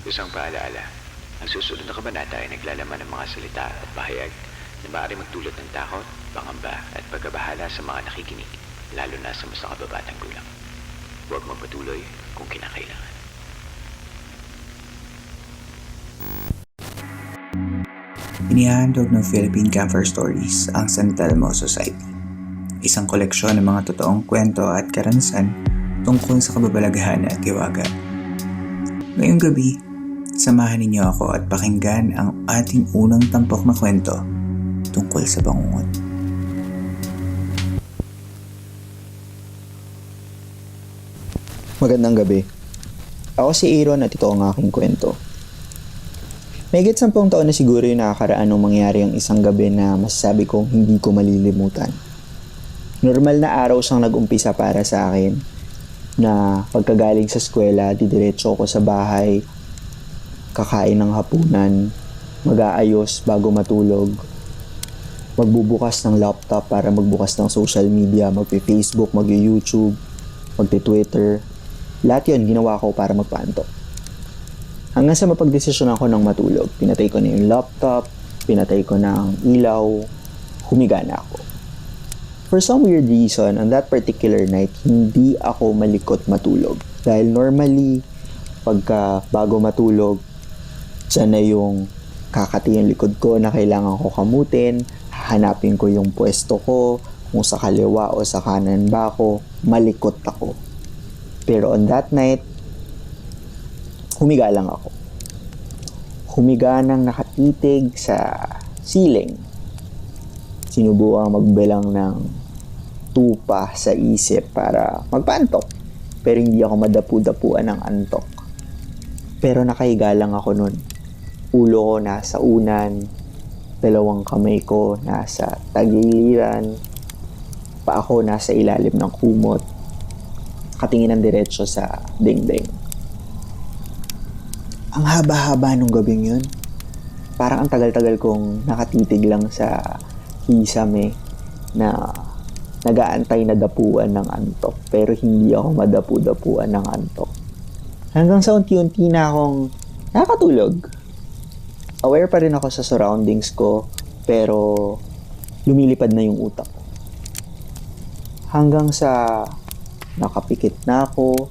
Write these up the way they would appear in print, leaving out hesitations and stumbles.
Isang paalaala, ang susunod na kabanata ay naglalaman ng mga salita at pahayag na maaari magdulot ng takot, pangamba at pagkabahala sa mga nakikinig, lalo na sa mas nakababatang gulang. Huwag magpatuloy kung kinakailangan. Inihahandog ng Philippine Camper Stories ang San Telmo Society, isang koleksyon ng mga totoong kwento at karanasan tungkol sa kababalaghan at tiwaga. Ngayong gabi, samahan ninyo ako at pakinggan ang ating unang tampok na kwento tungkol sa bangungot. Magandang gabi. Ako si Aaron at ito ang aking kwento. Mahigit 10 taon na siguro yung nakakaraan nung mangyari ang isang gabi na masasabi kong hindi ko malilimutan. Normal na araw siyang nag-umpisa para sa akin na pagkagaling sa eskwela, didiretso ako sa bahay, kakain ng hapunan, mag-aayos bago matulog, magbubukas ng laptop para magbukas ng social media, magpe-Facebook, mag-YouTube, magte-Twitter. Lahat yun ginawa ko para magpaantok. Hanggang sa mapagdesisyon ako ng matulog. Pinatay ko na yung laptop, pinatay ko na ang ilaw, humiga na ako. For some weird reason, on that particular night, hindi ako malikot matulog. Dahil normally, pagka bago matulog, dyan na yung kakati yung likod ko na kailangan ko kamutin, hahanapin ko yung pwesto ko, kung sa kaliwa o sa kanan ba ako, malikot ako. Pero on that night, humiga lang ako. Humiga nang nakatitig sa ceiling. Sinubukan magbilang ng tupa sa isip para magpaantok. Pero hindi ako madapu-dapuan ng antok. Pero nakahiga lang ako nun. Ulo ko nasa unan, dalawang kamay ko nasa tagiliran, paa ko nasa ilalim ng kumot, katingin ng diretsyo sa dingding. Ang haba-haba nung gabing yun. Parang ang tagal-tagal kong nakatitig lang sa kisame na nagaantay na dapuan ng antok. Pero hindi ako madapu-dapuan ng antok. Hanggang sa unti-unti na akong nakatulog. Aware pa rin ako sa surroundings ko, pero lumilipad na yung utak ko. Hanggang sa nakapikit na ako,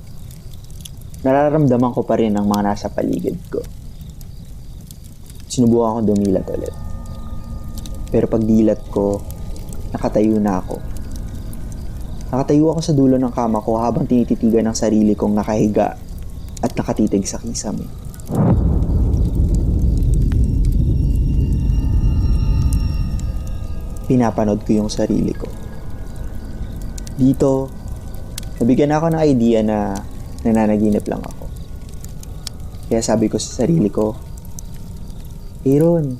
nararamdaman ko pa rin ang mga nasa paligid ko. Sinubukan ko dumilat ulit. Pero pag dilat ko, nakatayo na ako. Nakatayo ako sa dulo ng kama ko habang tinititigan ng sarili kong nakahiga at nakatitig sa kisame. Pinapanood ko yung sarili ko. Dito, nabigyan ako ng idea na nananaginip lang ako. Kaya sabi ko sa sarili ko, Aaron,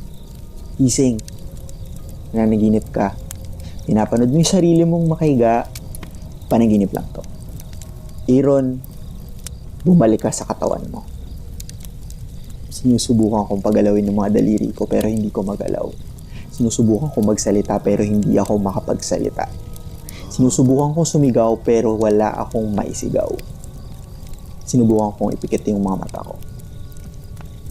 gising. Nananaginip ka. Pinapanood mo yung sarili mong makahiga, panaginip lang to. Aaron, bumalik ka sa katawan mo. Sinusubukan kong pagalawin ng mga daliri ko pero hindi ko magalaw. Sinusubukan kong magsalita pero hindi ako makapagsalita. Sinusubukan kong sumigaw pero wala akong maisigaw. Sinubukan kong ipikit yung mga mata ko.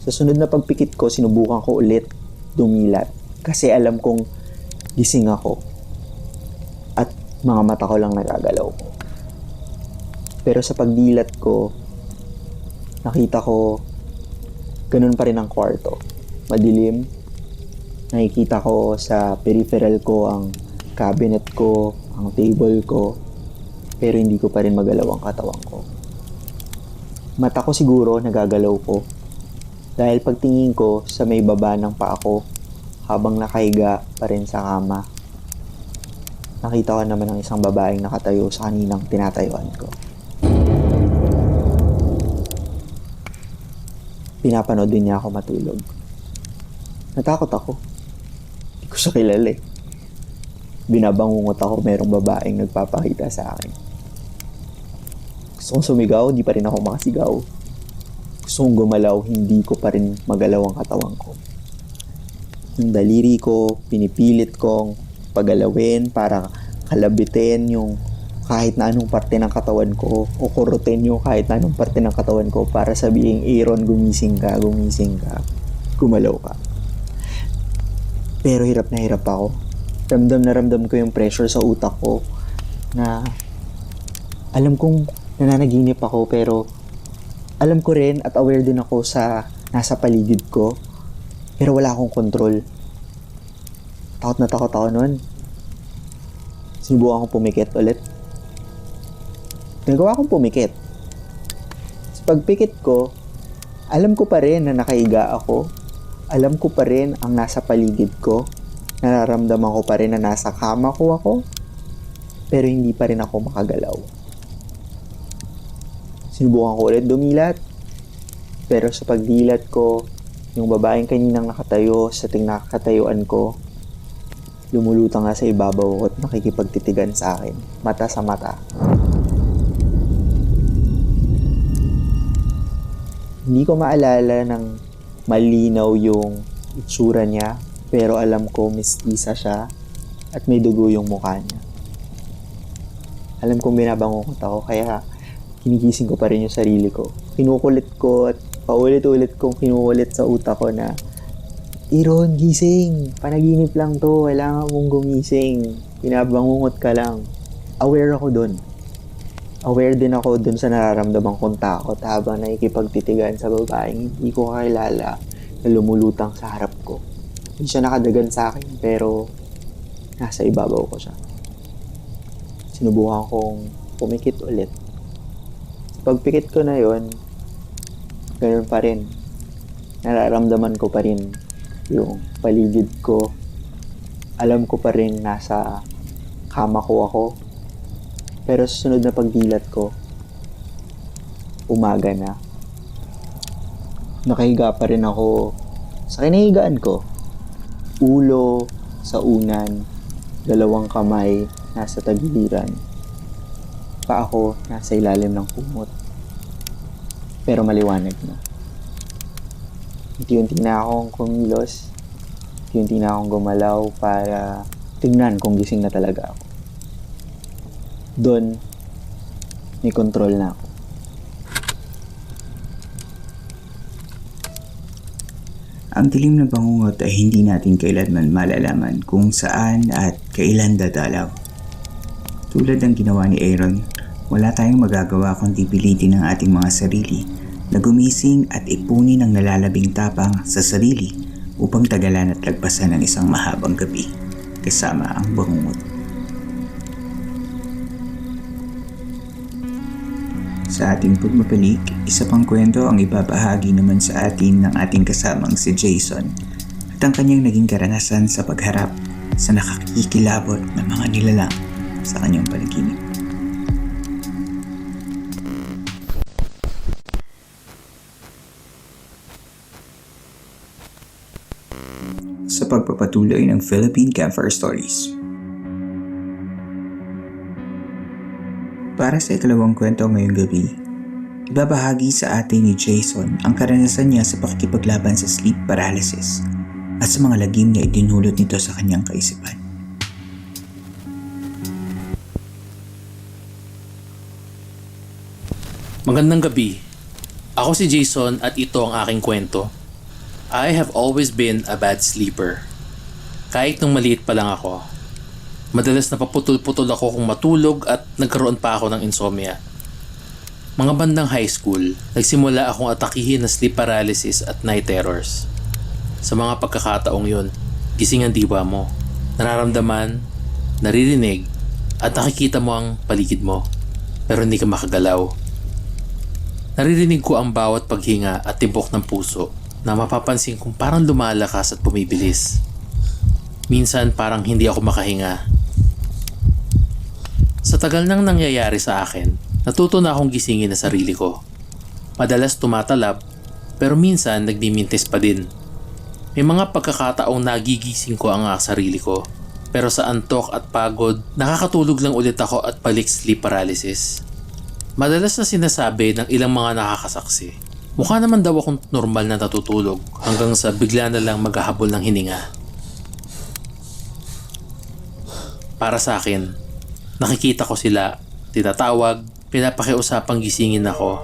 Sa sunod na pagpikit ko, sinubukan ko ulit dumilat. Kasi alam kong gising ako. At mga mata ko lang nagagalaw ko. Pero sa pagdilat ko, nakita ko ganun pa rin ang kwarto. Madilim. Nakikita ko sa peripheral ko ang cabinet ko, ang table ko. Pero hindi ko pa rin magalaw ang katawan ko. Mata ko siguro nagagalaw ko dahil pagtingin ko sa may baba ng paa ko habang nakahiga pa rin sa kama, nakita ko naman ang isang babaeng nakatayo sa kaninang tinatayuan ko. Pinapanood din niya ako matulog. Natakot ako. Hindi ko siya kilala eh. Binabangungot ako merong babaeng nagpapakita sa akin. Gusto kong sumigaw, di pa rin ako makasigaw. Gusto kong gumalaw, hindi ko pa rin magalaw ang katawan ko. Yung daliri ko, pinipilit kong pagalawin para kalabitin yung kahit na anong parte ng katawan ko o kurutin yung kahit na anong parte ng katawan ko para sabihin, Aaron, gumising ka, gumalaw ka. Pero hirap na hirap ako. Ramdam na ramdam ko yung pressure sa utak ko na alam kong nananaginip ako pero alam ko rin at aware din ako sa nasa paligid ko pero wala akong control. Takot na takot ako nun. Sinubukan kong pumikit ulit. Nagawa kong pumikit. Sa pagpikit ko, alam ko pa rin na nakaiga ako. Alam ko pa rin ang nasa paligid ko. Nararamdaman ko pa rin na nasa kama ko ako. Pero hindi pa rin ako makagalaw. Sinubukan ko ulit dumilat. Pero sa pagdilat ko, yung babaeng kaninang nakatayo sa nakatayuan ko, lumulutang nga sa ibabaw ko at nakikipagtitigan sa akin, mata sa mata. Hindi ko maalala ng malinaw yung itsura niya, pero alam ko mestiza siya at may dugo yung mukha niya. Alam kong binabangungot ako, kaya kinigising ko pa rin yung sarili ko. Kinukulit ko at paulit-ulit kong kinukulit sa utak ko na, Aaron, gising! Panaginip lang to, kailangan mong gumising. Binabangungot ka lang. Aware ako dun. Aware din ako dun sa nararamdaman kong takot habang nakikipagtitigan sa babaeng hindi ko kakilala na lumulutang sa harap ko. Hindi siya nakadagan sa akin pero nasa ibabaw ko siya. Sinubukan kong pumikit ulit. Sa pagpikit ko na yon, ganoon pa rin. Nararamdaman ko pa rin yung paligid ko. Alam ko pa rin nasa kama ko ako. Pero sa sunod na pagdilat ko, umaga na. Nakahiga pa rin ako sa kinahigaan ko. Ulo sa unan, dalawang kamay nasa tagiliran. Paa ko nasa ilalim ng kumot. Pero maliwanag na. Unti-unti na akong kumilos. Unti-unti na akong gumalaw para tingnan kung gising na talaga ako. Doon, may control na ako. Ang dilim na bangungot ay hindi natin kailanman malalaman kung saan at kailan dadalaw. Tulad ng ginawa ni Aaron, wala tayong magagawa kundi pilitin ang ating mga sarili na gumising at ipunin ang nalalabing tapang sa sarili upang tagalan at lagpasan ng isang mahabang gabi kasama ang bangungot. Sa ating pagmapalik, isa pang kwento ang ibabahagi naman sa atin ng ating kasamang si Jason at ang kanyang naging karanasan sa pagharap sa nakakikilabot na mga nilalang sa kanyang panaginip. Sa pagpapatuloy ng Philippine Campfire Stories. Para sa ikalawang kwento ngayong gabi, ibabahagi sa atin ni Jason ang karanasan niya sa pakikipaglaban sa sleep paralysis at sa mga lagim na idinulot nito sa kanyang kaisipan. Magandang gabi. Ako si Jason at ito ang aking kwento. I have always been a bad sleeper. Kahit nung maliit pa lang ako, madalas napaputol-putol ako kung matulog at nagkaroon pa ako ng insomnia. Mga bandang high school, nagsimula akong atakihin ng sleep paralysis at night terrors. Sa mga pagkakataong yun, gising ang diwa mo, nararamdaman, naririnig, at nakikita mo ang paligid mo, pero hindi ka makagalaw. Naririnig ko ang bawat paghinga at tibok ng puso na mapapansin kong parang lumalakas at bumibilis. Minsan parang hindi ako makahinga. Sa tagal nang nangyayari sa akin, natuto na akong gisingin ang sarili ko. Madalas tumatalab, pero minsan nagmimintis pa din. May mga pagkakataong nagigising ko ang sarili ko, pero sa antok at pagod, nakakatulog lang ulit ako at balik sleep paralysis. Madalas na sinasabi ng ilang mga nakakasaksi, mukha naman daw akong normal na natutulog hanggang sa bigla na lang maghahabol ng hininga. Para sa akin, nakikita ko sila tinatawag, pinapakiusapang gisingin ako.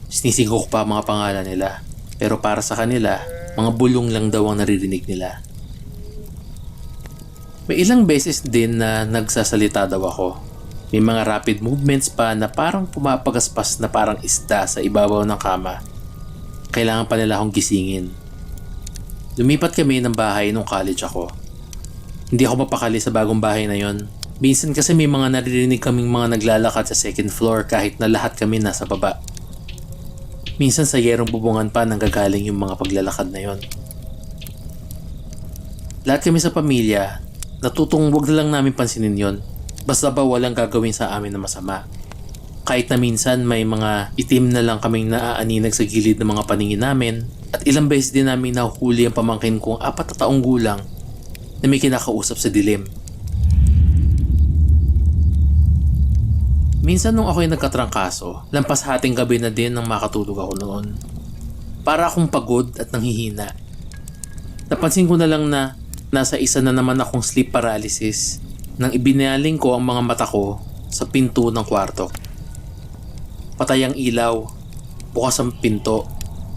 Sinisigaw ko pa ang mga pangalan nila. Pero para sa kanila, mga bulong lang daw ang naririnig nila. May ilang beses din na nagsasalita daw ako. May mga rapid movements pa na parang pumapagaspas na parang isda sa ibabaw ng kama. Kailangan pa nila akong gisingin. Lumipat kami ng bahay nung college ako. Hindi ako mapakali sa bagong bahay na yon. Minsan kasi may mga naririnig kaming mga naglalakad sa second floor kahit na lahat kami nasa baba. Minsan sa yerong bubungan pa nanggagaling yung mga paglalakad na yon. Lahat kami sa pamilya, natutong wag na lang namin pansinin yon. Basta ba walang gagawin sa amin na masama. Kahit na minsan may mga itim na lang kaming naaaninag sa gilid ng mga paningin namin at ilang beses din namin nahuhuli ang pamangkin kong 4 na taong gulang na may kinakausap sa dilim. Minsan nung ako'y nagkatrangkaso, lampas hating gabi na din nang makatulog ako noon. Para akong pagod at nanghihina. Napansin ko na lang na nasa isa na naman akong sleep paralysis nang ibinaling ko ang mga mata ko sa pinto ng kwarto. Patay ang ilaw, bukas ang pinto,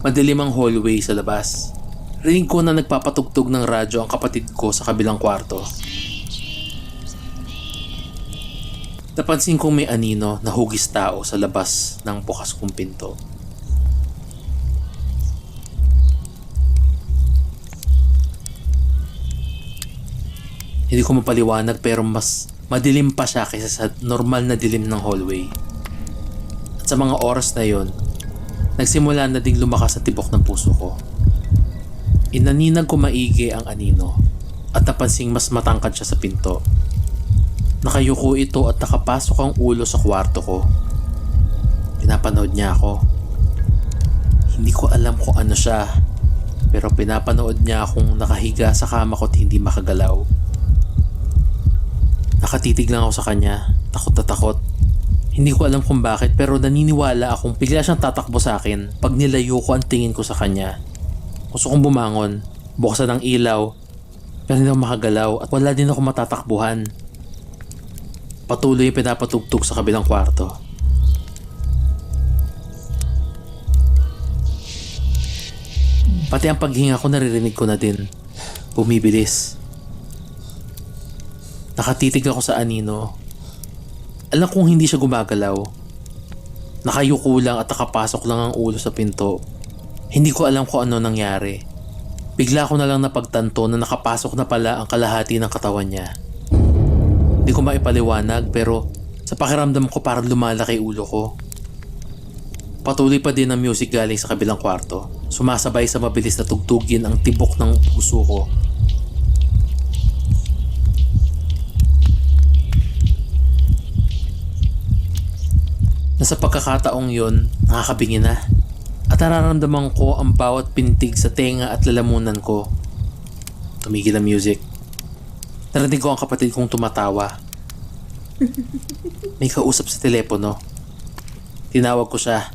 madilim ang hallway sa labas. Rinig ko na nagpapatugtog ng radyo ang kapatid ko sa kabilang kwarto. Napansin kong may anino na hugis tao sa labas ng bukas kong pinto. Hindi ko mapaliwanag pero mas madilim pa siya kaysa sa normal na dilim ng hallway. At sa mga oras na yon, nagsimula na ding lumakas sa tibok ng puso ko. Inaninag ko maigi ang anino at napansing mas matangkad siya sa pinto. Nakayuko ito at nakapasok ang ulo sa kwarto ko. Pinapanood niya ako. Hindi ko alam kung ano siya, pero pinapanood niya akong nakahiga sa kama ko at hindi makagalaw. Nakatitig lang ako sa kanya, takot na takot. Hindi ko alam kung bakit pero naniniwala akong bigla siyang tatakbo sa akin pag nilayo ko ang tingin ko sa kanya. Gusto kong bumangon, buksan ang ilaw, pero hindi ako makagalaw at wala din ako matatakbuhan. Patuloy pinapatugtog sa kabilang kwarto. Pati ang paghinga ko naririnig ko na din. Bumibilis. Nakatitig ako sa anino. Alam kong hindi siya gumagalaw. Nakayuko lang at nakapasok lang ang ulo sa pinto. Hindi ko alam kung ano nangyari. Bigla ko na lang napagtanto na nakapasok na pala ang kalahati ng katawan niya. Hindi ko maipaliwanag pero sa pakiramdam ko parang lumalaki ulo ko. Patuloy pa din ang music galing sa kabilang kwarto. Sumasabay sa mabilis na tugtugin ang tibok ng puso ko. Nasa pagkakataong yon, nakakabingi na. At nararamdaman ko ang bawat pintig sa tenga at lalamunan ko. Tumigil ang music. Narinig ko ang kapatid kong tumatawa. May kausap sa telepono. Tinawag ko siya.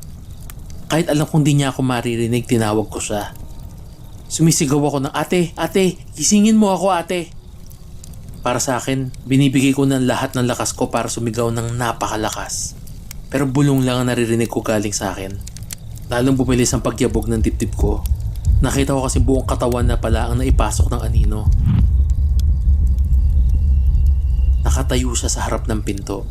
Kahit alam kong di niya ako maririnig, tinawag ko siya. Sumisigaw ako ng, "Ate, ate, gisingin mo ako ate." Para sa akin, binibigay ko ng lahat ng lakas ko para sumigaw ng napakalakas. Pero bulong lang ang naririnig ko galing sa akin. Lalong bumilis ang pagyabog ng dibdib ko. Nakita ko kasi buong katawan na pala ang naipasok ng anino. Nakatayo siya sa harap ng pinto.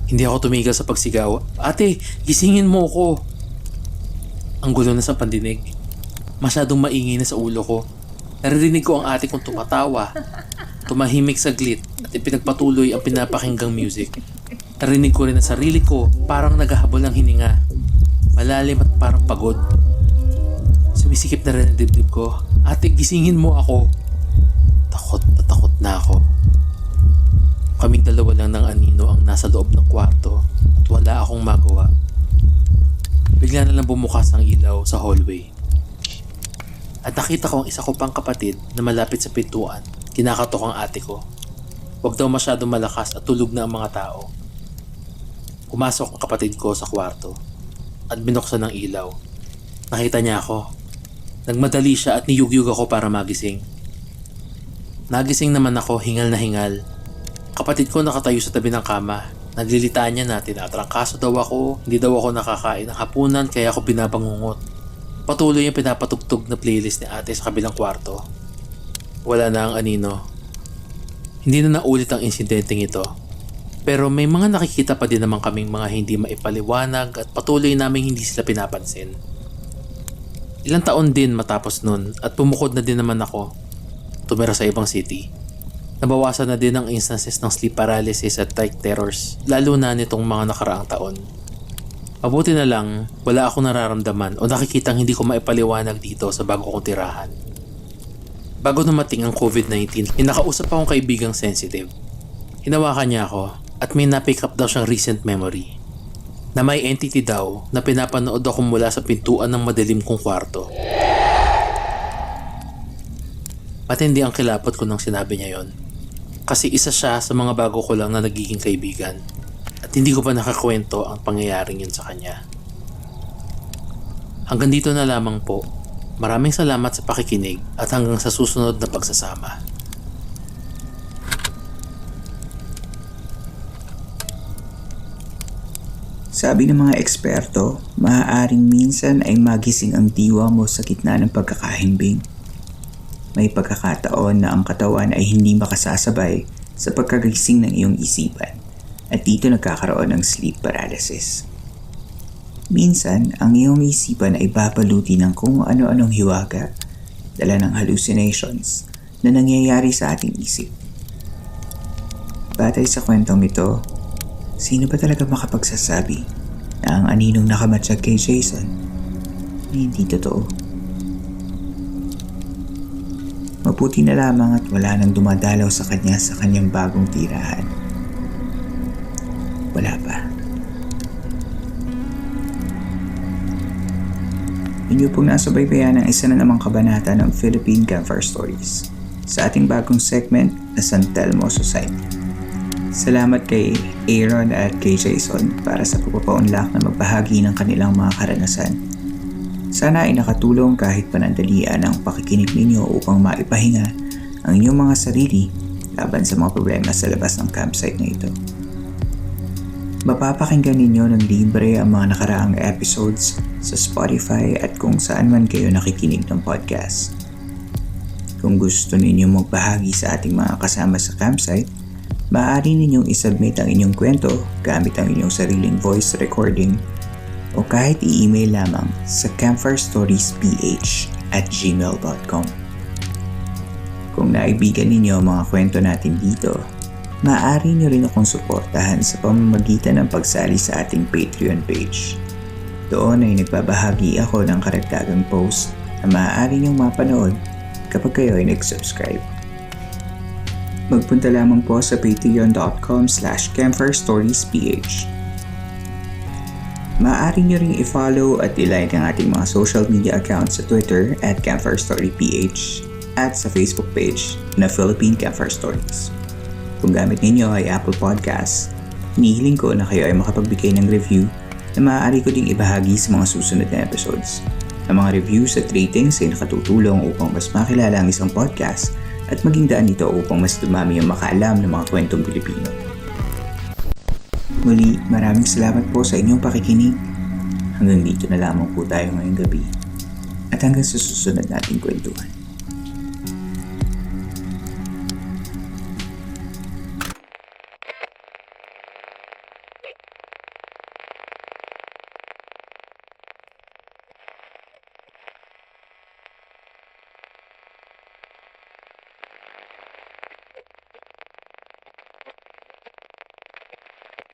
Hindi ako tumigil sa pagsigaw, "Ate, gisingin mo ko." Ang gulo na sa pandinig. Masyadong maingay na sa ulo ko. Naririnig ko ang ate kong tumatawa. Tumahimik saglit at ipinagpatuloy ang pinapakinggang music. Narinig ko rin ang sarili ko parang naghahabol ng hininga. Malalim at parang pagod. Sumisikip na rin ang dibdib ko. "Ate, gisingin mo ako." Takot na ako. Kaming dalawa lang ng anino ang nasa loob ng kwarto at wala akong magawa. Bigla na lang bumukas ang ilaw sa hallway. At nakita ko ang isa ko pang kapatid na malapit sa pintuan. Kinakatok ang ate ko. Huwag daw masyadong malakas at tulog na ang mga tao. Pumasok ang kapatid ko sa kwarto at binuksan ng ilaw. Nakita niya ako. Nagmadali siya at niyugyug ako para magising. Nagising naman ako, hingal na hingal. Kapatid ko nakatayo sa tabi ng kama, Naglilitaan niya na tinatrangkaso daw ako, hindi daw ako nakakain ng hapunan kaya ako binabangungot. Patuloy yung pinapatugtog na playlist ni ate sa kabilang kwarto. Wala na ang anino. Hindi na naulit ang insidenteng ito. Pero may mga nakikita pa din naman kaming mga hindi maipaliwanag at patuloy naming hindi sila pinapansin. Ilang taon din matapos nun at pumukod na din naman ako. Tumira sa ibang city. Nabawasan na din ang instances ng sleep paralysis at night terrors, lalo na nitong mga nakaraang taon. Mabuti na lang, wala akong nararamdaman o nakikitang hindi ko maipaliwanag dito sa bago kong tirahan. Bago dumating ang COVID-19, inakausap akong kaibigang sensitive. Hinawakan niya ako at may napick up daw siyang recent memory. Na may entity daw na pinapanood ako mula sa pintuan ng madilim kong kwarto. Matindi ang kilapot ko nang sinabi niya yon. Kasi isa siya sa mga bago ko lang na nagiging kaibigan at hindi ko pa nakakwento ang pangyayaring yun sa kanya. Hanggang dito na lamang po. Maraming salamat sa pakikinig at hanggang sa susunod na pagsasama. Sabi ng mga eksperto, maaaring minsan ay magising ang diwa mo sa gitna ng pagkakahimbing. May pagkakataon na ang katawan ay hindi makasasabay sa pagkagising ng iyong isipan at dito nagkakaroon ng sleep paralysis. Minsan, ang iyong isipan ay babaluti ng kung ano-anong hiwaga, dala ng hallucinations na nangyayari sa ating isip. Batay sa kwentong ito, sino ba talaga makapagsasabi na ang aninong nakamatsyag kay Jason ay hindi totoo? Mabuti na lamang at wala nang dumadalaw sa kanya sa kanyang bagong tirahan. Wala pa. Inyo pong nasubaybayan ang isa na namang kabanata ng Philippine Campfire Stories sa ating bagong segment na San Telmo Society. Salamat kay Aaron at kay Jason para sa pagpapaunlak na magbahagi ng kanilang mga karanasan. Sana ay nakatulong kahit panandalian ang pakikinig ninyo upang maipahinga ang inyong mga sarili laban sa mga problema sa labas ng campsite na ito. Mapapakinggan ninyo ng libre ang mga nakaraang episodes sa Spotify at kung saan man kayo nakikinig ng podcast. Kung gusto ninyo magbahagi sa ating mga kasama sa campsite, maaari ninyong isubmit ang inyong kwento gamit ang inyong sariling voice recording o kahit i-email lamang sa campfirestoriesph@gmail.com. Kung naibigan ninyo ang mga kwento natin dito, maaari nyo rin akong suportahan sa pamamagitan ng pagsali sa ating Patreon page. Doon ay nagbabahagi ako ng karagdagang post na maaari nyong mapanood kapag kayo ay nag-subscribe. Magpunta lamang po sa patreon.com/campfirestoriesph. Maaari nyo ring i-follow at i-like ang ating mga social media accounts sa Twitter at CampfireStoryPH at sa Facebook page na Philippine Campfire Stories. Kung gamit ninyo ay Apple Podcasts, hinihiling ko na kayo ay makapagbigay ng review na maaari ko ding ibahagi sa mga susunod na episodes. Ang mga reviews at ratings ay nakatutulong upang mas makilala ang isang podcast at maging daan nito upang mas dumami ang makaalam ng mga kwentong Pilipino. Muli, maraming salamat po sa inyong pakikinig. Hanggang dito na lamang po tayo ngayong gabi at hanggang sa susunod nating kwentuhan.